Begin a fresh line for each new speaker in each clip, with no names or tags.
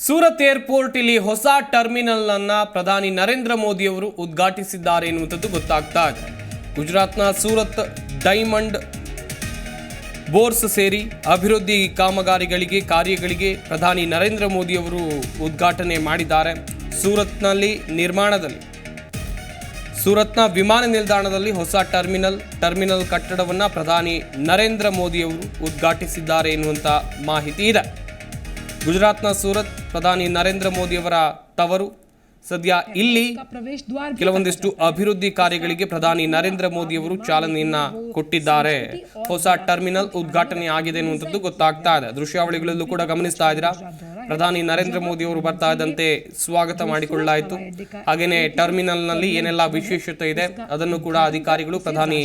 Surat airport ಇಲ್ಲಿ ಹೊಸ terminal ಅನ್ನ ಪ್ರಧಾನಿ ನರೇಂದ್ರ ಮೋದಿ ಅವರು ಉದ್ಘಾಟಿಸಿದ್ದಾರೆ ಎನ್ನುವಂಥದ್ದು ಗೊತ್ತಾಗ್ತಾ ಇದೆ. ಗುಜರಾತ್ನ ಸೂರತ್ ಡೈಮಂಡ್ ಬೋರ್ಸ್ ಸೇರಿ ಅಭಿವೃದ್ಧಿ ಕಾಮಗಾರಿಗಳಿಗೆ ಕಾರ್ಯಗಳಿಗೆ ಪ್ರಧಾನಿ ನರೇಂದ್ರ ಮೋದಿ ಅವರು ಉದ್ಘಾಟನೆ ಮಾಡಿದ್ದಾರೆ. ಸೂರತ್ನ ವಿಮಾನ ನಿಲ್ದಾಣದಲ್ಲಿ ಹೊಸ ಟರ್ಮಿನಲ್ ಕಟ್ಟಡವನ್ನು ಪ್ರಧಾನಿ ನರೇಂದ್ರ ಮೋದಿ ಅವರು ಉದ್ಘಾಟಿಸಿದ್ದಾರೆ ಎನ್ನುವಂಥ ಮಾಹಿತಿ ಇದೆ. ಗುಜರಾತ್ನ ಸೂರತ್ ಪ್ರಧಾನಿ ನರೇಂದ್ರ ಮೋದಿ ಅವರ ತವರು. ಸದ್ಯ ಇಲ್ಲಿ ಕೆಲವೊಂದಿಷ್ಟು ಅಭಿವೃದ್ಧಿ ಕಾರ್ಯಗಳಿಗೆ ಪ್ರಧಾನಿ ನರೇಂದ್ರ ಮೋದಿ ಅವರು ಚಾಲನೆಯನ್ನ ಕೊಟ್ಟಿದ್ದಾರೆ. ಹೊಸ ಟರ್ಮಿನಲ್ ಉದ್ಘಾಟನೆ ಆಗಿದೆ ಎನ್ನುವಂಥದ್ದು ಗೊತ್ತಾಗ್ತಾ ಇದೆ. ದೃಶ್ಯಾವಳಿಗಳಲ್ಲೂ ಕೂಡ ಗಮನಿಸ್ತಾ ಇದ್ದೀರಾ. ಪ್ರಧಾನಿ ನರೇಂದ್ರ ಮೋದಿ ಅವರು ಬರ್ತಾ ಇದ್ದಂತೆ ಸ್ವಾಗತ ಮಾಡಿಕೊಳ್ಳಲಾಯಿತು. ಹಾಗೇನೆ ಟರ್ಮಿನಲ್ ನಲ್ಲಿ ಏನೆಲ್ಲ ವಿಶೇಷತೆ ಇದೆ ಅದನ್ನು ಕೂಡ ಅಧಿಕಾರಿಗಳು ಪ್ರಧಾನಿ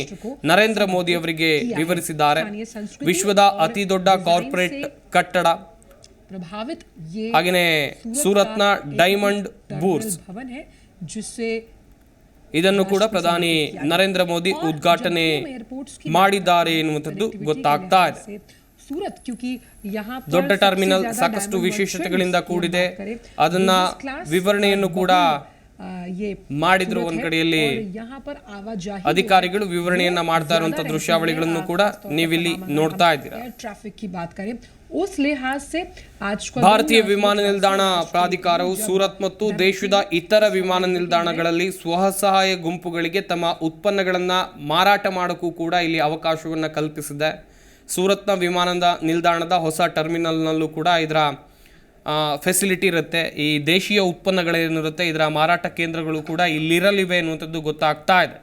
ನರೇಂದ್ರ ಮೋದಿ ಅವರಿಗೆ ವಿವರಿಸಿದ್ದಾರೆ. ವಿಶ್ವದ ಅತಿ ದೊಡ್ಡ ಕಾರ್ಪೊರೇಟ್ ಕಟ್ಟಡ, ಹಾಗೇನೆ ಸೂರತ್ನ ಡೈಮಂಡ್ ಬೂರ್ಸ್ ಇದನ್ನು ಕೂಡ ಪ್ರಧಾನಿ ನರೇಂದ್ರ ಮೋದಿ ಉದ್ಘಾಟನೆ ಮಾಡಿದ್ದಾರೆ ಎನ್ನುವಂಥದ್ದು ಗೊತ್ತಾಗ್ತಾ ಇದೆ. ದೊಡ್ಡ ಟರ್ಮಿನಲ್ ಸಾಕಷ್ಟು ವಿಶೇಷತೆಗಳಿಂದ ಕೂಡಿದೆ. ಅದನ್ನ ವಿವರಣೆಯನ್ನು ಕೂಡ ಮಾಡಿದ್ರು. ಒಂದ್ ಕಡೆಯಲ್ಲಿ ಅಧಿಕಾರಿಗಳು ವಿವರಣೆಯನ್ನ ಮಾಡ್ತಾ ಇರುವಂತಹ ದೃಶ್ಯಾವಳಿಗಳನ್ನು ಕೂಡ ನೀವಿಲ್ಲಿ ನೋಡ್ತಾ ಇದ್ದೀರಾ. ಭಾರತೀಯ ವಿಮಾನ ನಿಲ್ದಾಣ ಪ್ರಾಧಿಕಾರವು ಸೂರತ್ ಮತ್ತು ದೇಶದ ಇತರ ವಿಮಾನ ನಿಲ್ದಾಣಗಳಲ್ಲಿ ಸ್ವಸಹಾಯ ಗುಂಪುಗಳಿಗೆ ತಮ್ಮ ಉತ್ಪನ್ನಗಳನ್ನ ಮಾರಾಟ ಮಾಡೋಕ್ಕೂ ಕೂಡ ಇಲ್ಲಿ ಅವಕಾಶವನ್ನು ಕಲ್ಪಿಸಿದೆ. ಸೂರತ್ನ ವಿಮಾನದ ನಿಲ್ದಾಣದ ಹೊಸ ಟರ್ಮಿನಲ್ನಲ್ಲೂ ಕೂಡ ಇದರ ಫೆಸಿಲಿಟಿ ಇರುತ್ತೆ. ಈ ದೇಶೀಯ ಉತ್ಪನ್ನಗಳೇನಿರುತ್ತೆ ಇದರ ಮಾರಾಟ ಕೇಂದ್ರಗಳು ಕೂಡ ಇಲ್ಲಿರಲಿವೆ ಎನ್ನುವಂಥದ್ದು ಗೊತ್ತಾಗ್ತಾ ಇದೆ.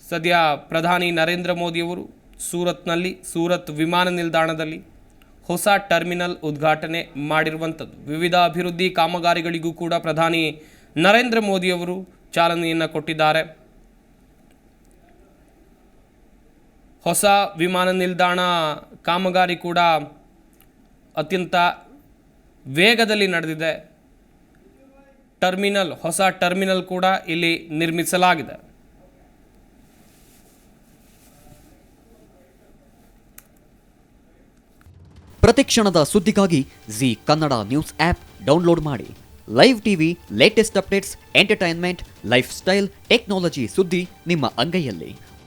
ಸದ್ಯ ಪ್ರಧಾನಿ ನರೇಂದ್ರ ಮೋದಿ ಅವರು ಸೂರತ್ ವಿಮಾನ ನಿಲ್ದಾಣದಲ್ಲಿ ಹೊಸ ಟರ್ಮಿನಲ್ ಉದ್ಘಾಟನೆ ಮಾಡಿರುವಂಥದ್ದು. ವಿವಿಧ ಅಭಿವೃದ್ಧಿ ಕಾಮಗಾರಿಗಳಿಗೂ ಕೂಡ ಪ್ರಧಾನಿ ನರೇಂದ್ರ ಮೋದಿ ಅವರು ಚಾಲನೆಯನ್ನು ಕೊಟ್ಟಿದ್ದಾರೆ. ಹೊಸ ವಿಮಾನ ನಿಲ್ದಾಣ ಕಾಮಗಾರಿ ಕೂಡ ಅತ್ಯಂತ ವೇಗದಲ್ಲಿ ನಡೆದಿದೆ. ಹೊಸ ಟರ್ಮಿನಲ್ ಕೂಡ ಇಲ್ಲಿ ನಿರ್ಮಿಸಲಾಗಿದೆ.
ಪ್ರತಿಕ್ಷಣದ ಸುದ್ದಿಗಾಗಿ Zee Kannada news app download ಮಾಡಿ. Live TV, latest updates, entertainment, lifestyle, technology ಸುದ್ದಿ ನಿಮ್ಮ ಅಂಗೈಯಲ್ಲಿ.